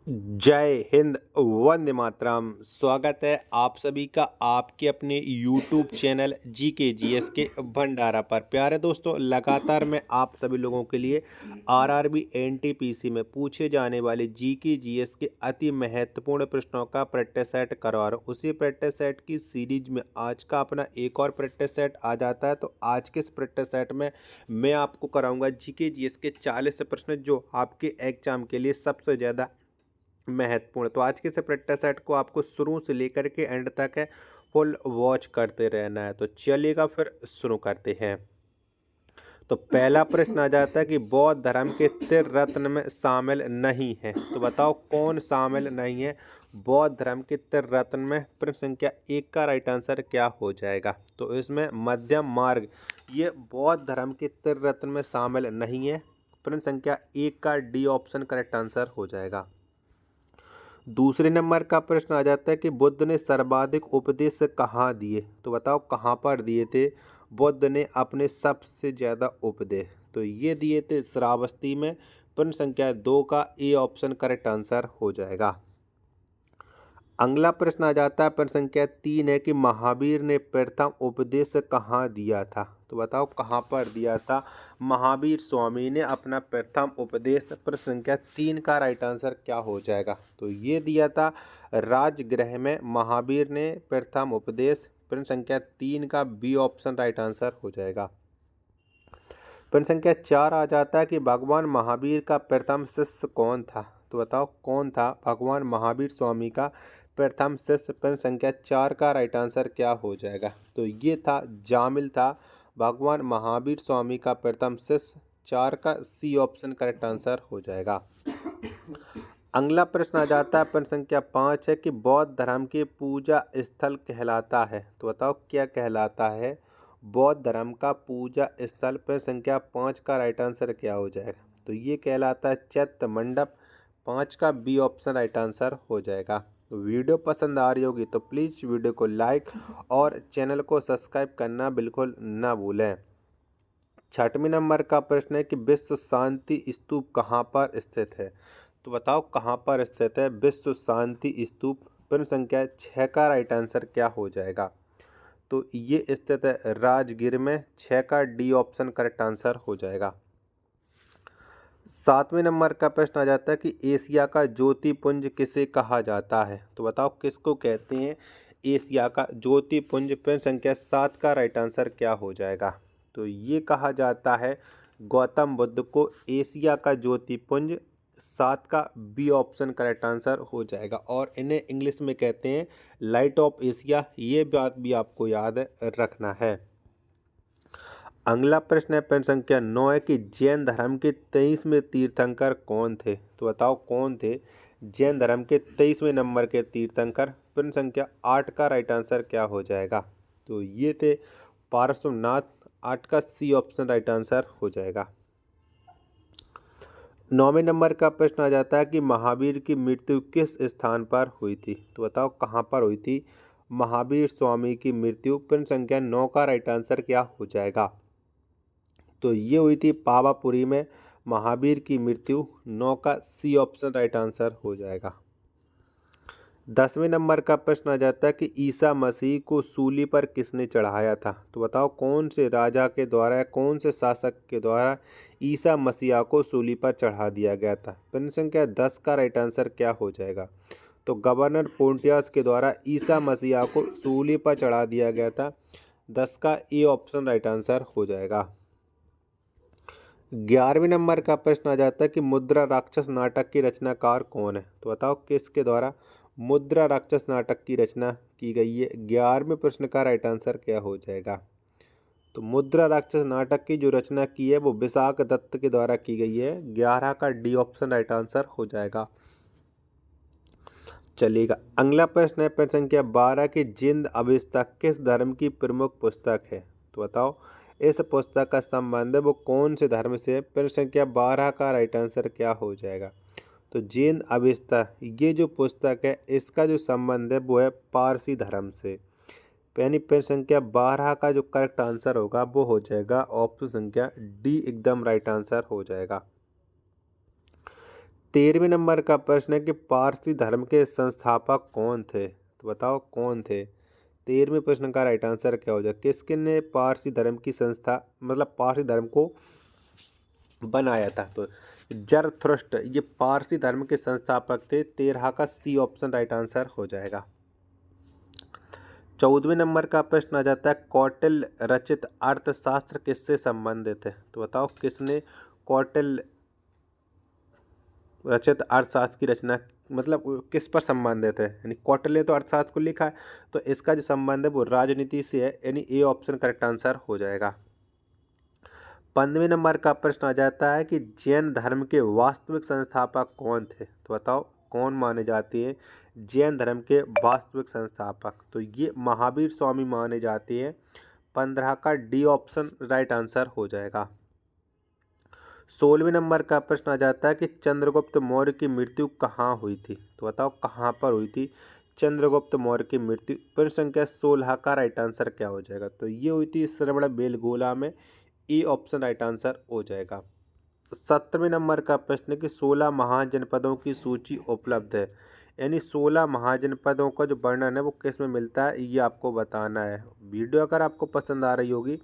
जय हिंद, वंदे मातरम। स्वागत है आप सभी का आपके अपने यूट्यूब चैनल GK GS के भंडारा पर। प्यारे दोस्तों, लगातार मैं आप सभी लोगों के लिए RRB NTPC में पूछे जाने वाले GK GS के अति महत्वपूर्ण प्रश्नों का प्रैक्टिस सेट करवा रहा हूँ। उसी प्रैक्टिस सेट की सीरीज में आज का अपना एक और प्रैक्टिस सेट आ जाता है। तो आज के इस प्रैक्टिस सेट में मैं आपको कराऊंगा GK GS के 40 प्रश्न जो आपके एग्जाम के लिए सबसे ज़्यादा महत्वपूर्ण। तो आज के इस प्रैक्टिस सेट को आपको शुरू से लेकर के एंड तक है फुल वॉच करते रहना है। तो चलिएगा फिर शुरू करते हैं। तो पहला प्रश्न आ जाता है कि बौद्ध धर्म के त्रिरत्न में शामिल नहीं है। तो बताओ कौन शामिल नहीं है बौद्ध धर्म के त्रिरत्न में। प्रश्न संख्या 1 का राइट आंसर क्या हो जाएगा? तो इसमें मध्यम मार्ग ये बौद्ध धर्म के त्रिरत्न में शामिल नहीं है। प्रश्न संख्या 1 का डी ऑप्शन करेक्ट आंसर हो जाएगा। दूसरे नंबर का प्रश्न आ जाता है कि बुद्ध ने सर्वाधिक उपदेश कहाँ दिए। तो बताओ कहाँ पर दिए थे बुद्ध ने अपने सबसे ज़्यादा उपदेश? तो ये दिए थे श्रावस्ती में। प्रश्न संख्या 2 का ए ऑप्शन करेक्ट आंसर हो जाएगा। अगला प्रश्न आ जाता है प्रश्न संख्या 3 है कि महावीर ने प्रथम उपदेश कहाँ दिया था। तो बताओ कहाँ पर दिया था महावीर स्वामी ने अपना प्रथम उपदेश? प्रश्न संख्या 3 का राइट आंसर क्या हो जाएगा? तो ये दिया था राजगृह में महावीर ने प्रथम उपदेश। प्रश्न संख्या 3 का बी ऑप्शन राइट आंसर हो जाएगा। प्रश्न संख्या 4 आ जाता है कि भगवान महावीर का प्रथम शिष्य कौन था। तो बताओ कौन था भगवान महावीर स्वामी का प्रथम शिष्य? प्रश्न संख्या 4 का राइट आंसर क्या हो जाएगा? तो ये था जामिल था भगवान महावीर स्वामी का प्रथम शिष्य। 4 का सी ऑप्शन करेक्ट आंसर हो जाएगा। अगला प्रश्न आ जाता है प्रश्न संख्या 5 है कि बौद्ध धर्म के पूजा स्थल कहलाता है। तो बताओ क्या कहलाता है बौद्ध धर्म का पूजा स्थल? प्रश्न संख्या 5 का राइट आंसर क्या हो जाएगा? तो ये कहलाता है चैत्य मंडप। 5 का बी ऑप्शन राइट आंसर हो जाएगा। तो वीडियो पसंद आ रही होगी तो प्लीज़ वीडियो को लाइक और चैनल को सब्सक्राइब करना बिल्कुल ना भूलें। 6वें नंबर का प्रश्न है कि विश्व शांति स्तूप कहाँ पर स्थित है। तो बताओ कहाँ पर स्थित है विश्व शांति स्तूप? प्रश्न संख्या 6 का राइट आंसर क्या हो जाएगा? तो ये स्थित है राजगीर में। 6 का डी ऑप्शन करेक्ट आंसर हो जाएगा। 7वें नंबर का प्रश्न आ जाता है कि एशिया का ज्योतिपुंज किसे कहा जाता है। तो बताओ किसको कहते हैं एशिया का ज्योतिपुंज? प्रश्न संख्या 7 का राइट आंसर क्या हो जाएगा? तो ये कहा जाता है गौतम बुद्ध को एशिया का ज्योतिपुंज। 7 का बी ऑप्शन करेक्ट आंसर हो जाएगा। और इन्हें इंग्लिश में कहते हैं लाइट ऑफ एशिया। ये बात भी आपको याद रखना है। अगला प्रश्न है प्रश्न संख्या 9 है कि जैन धर्म के 23वें तीर्थंकर कौन थे। तो बताओ कौन थे जैन धर्म के 23वें नंबर के तीर्थंकर? प्रश्न संख्या 8 का राइट आंसर क्या हो जाएगा? तो ये थे पार्श्वनाथ। 8 का सी ऑप्शन राइट आंसर हो जाएगा। 9वें नंबर का प्रश्न आ जाता है कि महावीर की मृत्यु किस स्थान पर हुई थी। तो बताओ कहाँ पर हुई थी महावीर स्वामी की मृत्यु? प्रश्न संख्या 9 का राइट आंसर क्या हो जाएगा? तो ये हुई थी पावापुरी में महावीर की मृत्यु। 9 का सी ऑप्शन राइट आंसर हो जाएगा। 10वें नंबर का प्रश्न आ जाता है कि ईसा मसीह को सूली पर किसने चढ़ाया था। तो बताओ कौन से राजा के द्वारा या कौन से शासक के द्वारा ईसा मसीह को सूली पर चढ़ा दिया गया था? प्रश्न संख्या 10 का राइट आंसर क्या हो जाएगा? तो गवर्नर पोंटियस के द्वारा ईसा मसीह को सूली पर चढ़ा दिया गया था। 10 का ए ऑप्शन राइट आंसर हो जाएगा। 11वें नंबर का प्रश्न आ जाता है कि मुद्रा राक्षस नाटक की रचनाकार कौन है। तो बताओ किसके द्वारा मुद्रा राक्षस नाटक की रचना की गई है? 11वें प्रश्न का राइट आंसर क्या हो जाएगा? तो मुद्रा राक्षस नाटक की जो रचना की है वो विशाख दत्त के द्वारा की गई है। 11 का डी ऑप्शन राइट आंसर हो जाएगा। चलिएगा अगला प्रश्न है प्रश्न संख्या 12 की जिंद अविस्ता किस धर्म की प्रमुख पुस्तक है। तो बताओ इस पुस्तक का संबंध है वो कौन से धर्म से? प्रश्न संख्या 12 का राइट आंसर क्या हो जाएगा? तो जिंद अविस्ता ये जो पुस्तक है इसका जो संबंध है वो है पारसी धर्म से। यानी प्रश्न संख्या 12 का जो करेक्ट आंसर होगा वो हो जाएगा ऑप्शन संख्या डी एकदम राइट आंसर हो जाएगा। 13वें नंबर का प्रश्न है कि पारसी धर्म के संस्थापक कौन थे? तो बताओ कौन थे? 13वें प्रश्न का राइट आंसर क्या हो जाए? किसके ने पारसी धर्म की संस्था मतलब पारसी धर्म को बनाया था? तो जरथुस्त्र ये पारसी धर्म के संस्थापक थे। 13 का सी ऑप्शन राइट आंसर हो जाएगा। 14वें नंबर का प्रश्न आ जाता है कौटिल्य रचित अर्थशास्त्र किससे संबंधित है? तो बताओ किसने कौटिल्य रचित अर्थशास्त्र की रचना मतलब किस पर संबंधित है? यानी कौटिल्य तो अर्थशास्त्र को लिखा है, तो इसका जो संबंध है वो राजनीति से है, यानी ए ऑप्शन करेक्ट आंसर हो जाएगा। 15वें नंबर का प्रश्न आ जाता है कि जैन धर्म के वास्तविक संस्थापक कौन थे? तो बताओ कौन माने जाते हैं जैन धर्म के वास्तविक संस्थापक? तो ये महावीर स्वामी माने जाते हैं। 15 का डी ऑप्शन राइट आंसर हो जाएगा। 16वें नंबर का प्रश्न आ जाता है कि चंद्रगुप्त मौर्य की मृत्यु कहाँ हुई थी? तो बताओ कहाँ पर हुई थी चंद्रगुप्त मौर्य की मृत्यु? प्रश्न संख्या 16 का राइट आंसर क्या हो जाएगा? तो ये हुई थी श्रवणबेलगोला में। ए ऑप्शन राइट आंसर हो जाएगा। 17वें नंबर का प्रश्न है कि 16 महाजनपदों की सूची उपलब्ध है, यानी 16 महाजनपदों का जो वर्णन है वो किस में मिलता है ये आपको बताना है। वीडियो अगर आपको पसंद आ रही होगी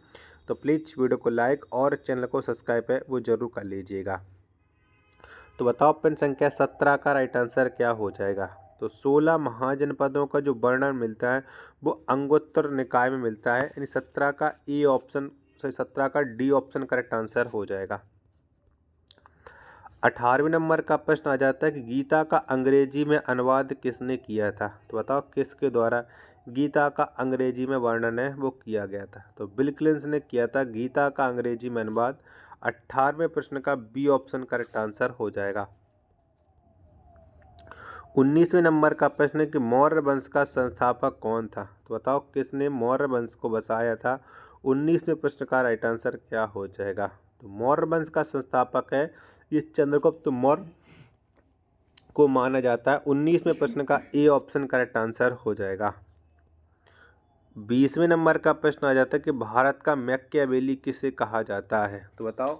तो प्लीज़ वीडियो को लाइक और चैनल को सब्सक्राइब है वो जरूर कर लीजिएगा। तो बताओ प्रश्न संख्या 17 का राइट आंसर क्या हो जाएगा? तो 16 महाजनपदों का जो वर्णन मिलता है वो अंगुत्तर निकाय में मिलता है, यानी 17 का ए ऑप्शन 17 का डी ऑप्शन करेक्ट आंसर हो जाएगा। 18वें नंबर का प्रश्न आ जाता है कि गीता का अंग्रेजी में अनुवाद किसने किया था? तो बताओ किसके द्वारा गीता का अंग्रेजी में वर्णन है वो किया गया था? तो बिल क्लिंस ने किया था गीता का अंग्रेजी में अनुवाद। 18वें प्रश्न का बी ऑप्शन करेक्ट आंसर हो जाएगा। 19वें नंबर का प्रश्न है कि मौर्य वंश का संस्थापक कौन था? तो बताओ किसने मौर्य वंश को बसाया था? 19वें प्रश्न का राइट आंसर क्या हो जाएगा? तो मौर्य वंश का संस्थापक है ये चंद्रगुप्त मौर्य को माना जाता है। 19वें प्रश्न का ए ऑप्शन करेक्ट आंसर हो जाएगा। 20वें नंबर का प्रश्न आ जाता है कि भारत का मैकियावेली किसे कहा जाता है? तो बताओ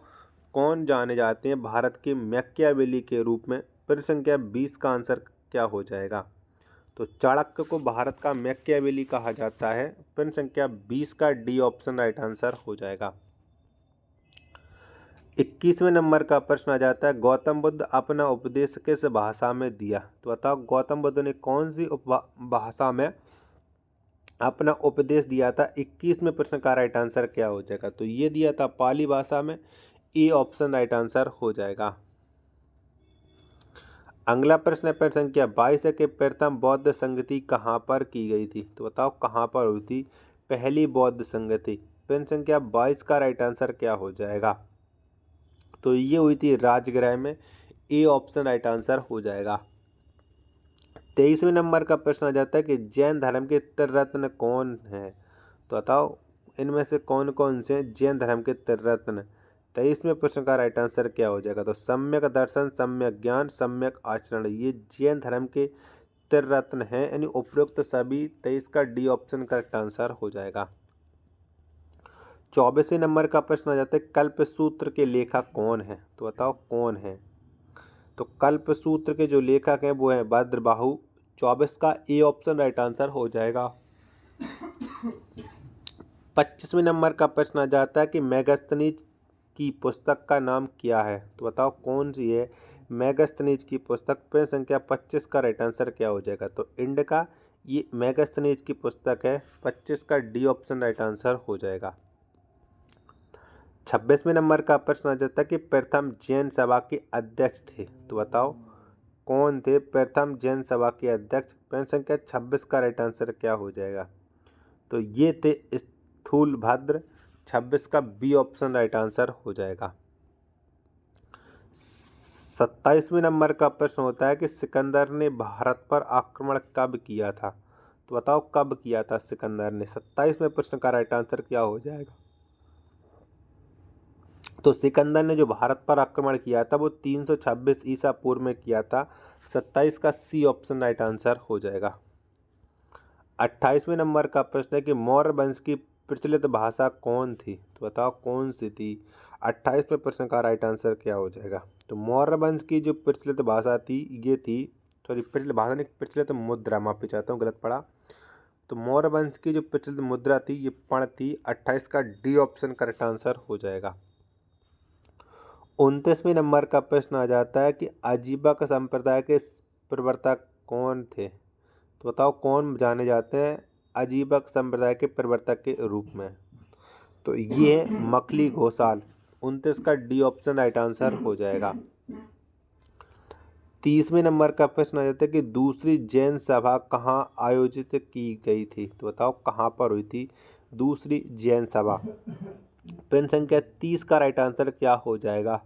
कौन जाने जाते हैं भारत के मैकियावेली के रूप में? प्रश्न संख्या 20 का आंसर क्या हो जाएगा? तो चाणक्य को भारत का मैकियावेली कहा जाता है। प्रश्न संख्या 20 का डी ऑप्शन राइट आंसर हो जाएगा। 21वें नंबर का प्रश्न आ जाता है गौतम बुद्ध अपना उपदेश किस भाषा में दिया? तो बताओ गौतम बुद्ध ने कौन सी भाषा में अपना उपदेश दिया था? 21वें प्रश्न का राइट आंसर क्या हो जाएगा? तो ये दिया था पाली भाषा में। ए ऑप्शन राइट आंसर हो जाएगा। अगला प्रश्न है प्रश्न संख्या 22 है कि प्रथम बौद्ध संगति कहाँ पर की गई थी? तो बताओ कहाँ पर हुई थी पहली बौद्ध संगति? प्रश्न संख्या 22 का राइट आंसर क्या हो जाएगा? तो ये हुई थी राजगृह में। ए ऑप्शन राइट आंसर हो जाएगा। 23वें नंबर का प्रश्न आ जाता है कि जैन धर्म के त्रिरत्न कौन है? तो बताओ इनमें से कौन कौन से जैन धर्म के त्रिरत्न? 23वें प्रश्न का राइट आंसर क्या हो जाएगा? तो सम्यक दर्शन, सम्यक ज्ञान, सम्यक आचरण ये जैन धर्म के त्रिरत्न हैं, यानी उपयुक्त सभी। 23 का डी ऑप्शन करेक्ट आंसर हो जाएगा। 24वें नंबर का प्रश्न आ जाता है कल्प सूत्र के लेखक कौन है? तो बताओ कौन है? तो कल्प सूत्र के जो लेखक हैं वो हैं भद्रबाहु। 24 का ए ऑप्शन राइट आंसर हो जाएगा। 25वें नंबर का प्रश्न आ जाता है कि मेगास्थनीज की पुस्तक का नाम क्या है? तो बताओ कौन सी है मेगास्थनीज की पुस्तक? प्रश्न संख्या 25 का राइट आंसर क्या हो जाएगा? तो इंडिका ये मेगास्थनीज की पुस्तक है। 25 का डी ऑप्शन राइट आंसर हो जाएगा। 26वें नंबर का प्रश्न आ जाता है कि प्रथम जैन सभा के अध्यक्ष थे? तो बताओ कौन थे प्रथम जैन सभा के अध्यक्ष? प्रश्न संख्या 26 का राइट आंसर क्या हो जाएगा? तो ये थे स्थूलभद्र। 26 का बी ऑप्शन राइट आंसर हो जाएगा। 27वें नंबर का प्रश्न होता है कि सिकंदर ने भारत पर आक्रमण कब किया था? तो बताओ कब किया था सिकंदर ने? 27वें प्रश्न का राइट आंसर क्या हो जाएगा? तो सिकंदर ने जो भारत पर आक्रमण किया था वो 326 ईसा पूर्व में किया था। 27 का सी ऑप्शन राइट आंसर हो जाएगा। 28वें नंबर का प्रश्न है कि मौर्य वंश की प्रचलित भाषा कौन थी? तो बताओ कौन सी थी? 28वें प्रश्न का राइट आंसर क्या हो जाएगा? तो मौर्य वंश की जो प्रचलित भाषा थी ये थी, सॉरी प्रचलित भाषा नहीं, प्रचलित मुद्रा, माफी चाहता हूँ गलत पढ़ा। तो मौर्य वंश की जो प्रचलित मुद्रा थी ये पण थी। 28 का डी ऑप्शन करेक्ट आंसर हो जाएगा। 29वें नंबर का प्रश्न आ जाता है कि अजीबक संप्रदाय के प्रवर्तक कौन थे? तो बताओ कौन जाने जाते हैं अजीबक संप्रदाय के प्रवर्तक के रूप में? तो ये है मखली घोषाल। 29 का डी ऑप्शन राइट आंसर हो जाएगा। 30वें नंबर का प्रश्न आ जाता है कि दूसरी जैन सभा कहाँ आयोजित की गई थी? तो बताओ कहाँ पर हुई थी दूसरी जैन सभा? प्रश्न संख्या 30 का राइट आंसर क्या हो जाएगा?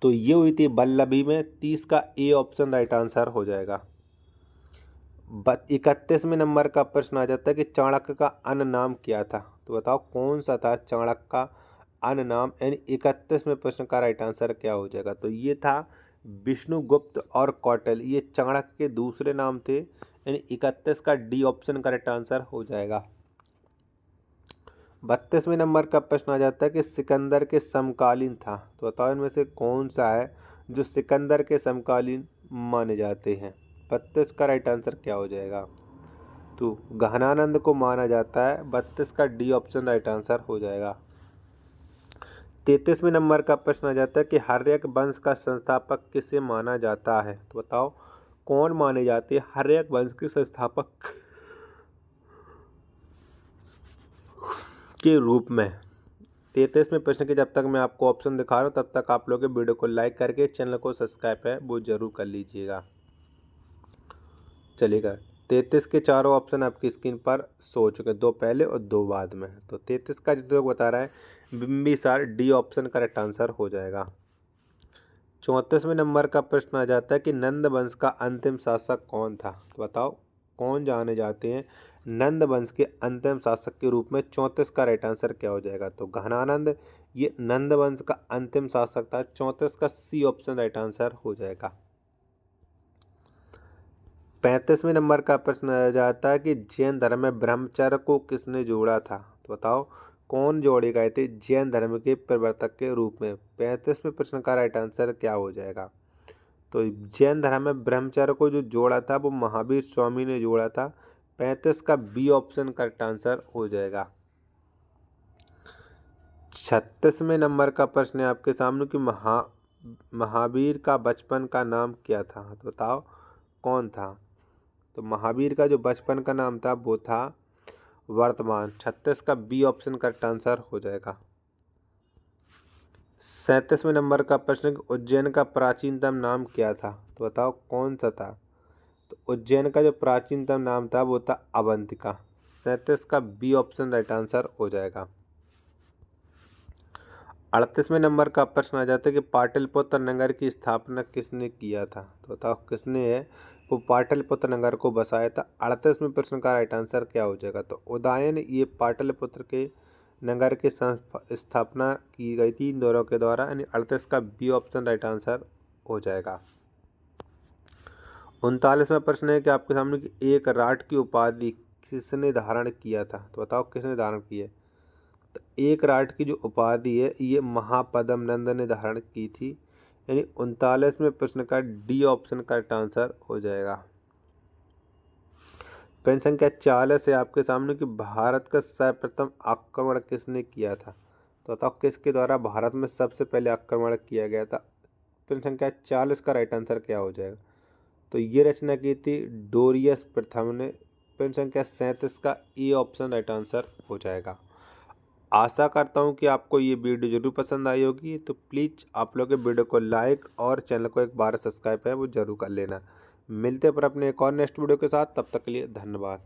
तो ये हुई थी वल्लभी में। 30 का ए ऑप्शन राइट आंसर हो जाएगा। 31वें नंबर का प्रश्न आ जाता है कि चाणक्य का अन्य नाम क्या था? तो बताओ कौन सा था चाणक्य का अन्य नाम? यानी 31वें प्रश्न का राइट आंसर क्या हो जाएगा? तो ये था विष्णुगुप्त और कौटिल्य, ये चाणक्य के दूसरे नाम थे। यानी 31 का डी ऑप्शन करेक्ट आंसर हो जाएगा। 32वें नंबर का प्रश्न आ जाता है कि सिकंदर के समकालीन था। तो बताओ इनमें से कौन सा है जो सिकंदर के समकालीन माने जाते हैं? 32 का राइट आंसर क्या हो जाएगा? तो गहनानंद को माना जाता है। 32 का डी ऑप्शन राइट आंसर हो जाएगा। 33वें नंबर का प्रश्न आ जाता है कि हर्यक वंश का संस्थापक किसे माना जाता है? तो बताओ कौन माने जाते हैं हर्यक वंश के संस्थापक के रूप में? 33वें प्रश्न के जब तक मैं आपको ऑप्शन दिखा रहा हूँ तब तक आप लोग वीडियो को लाइक करके चैनल को सब्सक्राइब है वो जरूर कर लीजिएगा। चलिएगा, 33 के चारों ऑप्शन आपकी स्क्रीन पर शो हो चुके हैं, 2 पहले और 2 बाद में। तो 33 का जितने लोग बता रहा है Bimbisara, D option correct answer हो जाएगा। 34वें नंबर का प्रश्न आ जाता है कि नंद वंश का अंतिम शासक कौन था? तो बताओ कौन जाने जाते हैं नंद वंश के अंतिम शासक के रूप में? 34 का राइट आंसर क्या हो जाएगा? तो गहनानंद ये नंद वंश का अंतिम शासक था। 34 का सी ऑप्शन राइट आंसर हो जाएगा। 35वें नंबर का प्रश्न आ जाता है कि जैन धर्म में ब्रह्मचर्य को किसने जोड़ा था? तो बताओ कौन जोड़े गए थे जैन धर्म के प्रवर्तक के रूप में? 35वें प्रश्न का राइट आंसर क्या हो जाएगा? तो जैन धर्म में ब्रह्मचर्य को जो जोड़ा था वो महावीर स्वामी ने जोड़ा था। 35 का बी ऑप्शन करेक्ट आंसर हो जाएगा। 36वें नंबर का प्रश्न है आपके सामने कि महावीर का बचपन का नाम क्या था? तो बताओ कौन था? तो महावीर का जो बचपन का नाम था वो था वर्तमान। 36 का बी ऑप्शन करेक्ट आंसर हो जाएगा। 37वें नंबर का प्रश्न, उज्जैन का प्राचीनतम नाम क्या था? तो बताओ कौन सा था? तो उज्जैन का जो प्राचीनतम नाम था वो था अवंतिका। 37 का बी ऑप्शन राइट आंसर हो जाएगा। 38वें नंबर का प्रश्न आ जाता है कि पाटलिपुत्र नगर की स्थापना किसने किया था? तो बताओ किसने है वो पाटलिपुत्र नगर को बसाया था? 38वें प्रश्न का राइट आंसर क्या हो जाएगा? तो उदयन ये पाटलिपुत्र के नगर की स्थापना की गई थी इंदौरों के द्वारा। यानी 38 का बी ऑप्शन राइट आंसर हो जाएगा। 39वां प्रश्न है कि आपके सामने कि एक राठ की उपाधि किसने धारण किया था? तो बताओ किसने धारण की है? तो एक राठ की जो उपाधि है ये महापद्म नंद ने धारण की थी। यानी 39वें प्रश्न का डी ऑप्शन करेक्ट आंसर हो जाएगा। प्रश्न संख्या 40 है आपके सामने कि भारत का सर्वप्रथम आक्रमण किसने किया था? तो बताओ किसके द्वारा भारत में सबसे पहले आक्रमण किया गया था? प्रश्न संख्या 40 का राइट आंसर क्या हो जाएगा? तो ये रचना की थी डोरियस प्रथम ने। प्रश्न संख्या 37 का ए ऑप्शन राइट आंसर हो जाएगा। आशा करता हूँ कि आपको ये वीडियो जरूर पसंद आई होगी। तो प्लीज़ आप लोग वीडियो को लाइक और चैनल को एक बार सब्सक्राइब है वो जरूर कर लेना। मिलते हैं पर अपने एक और नेक्स्ट वीडियो के साथ, तब तक के लिए धन्यवाद।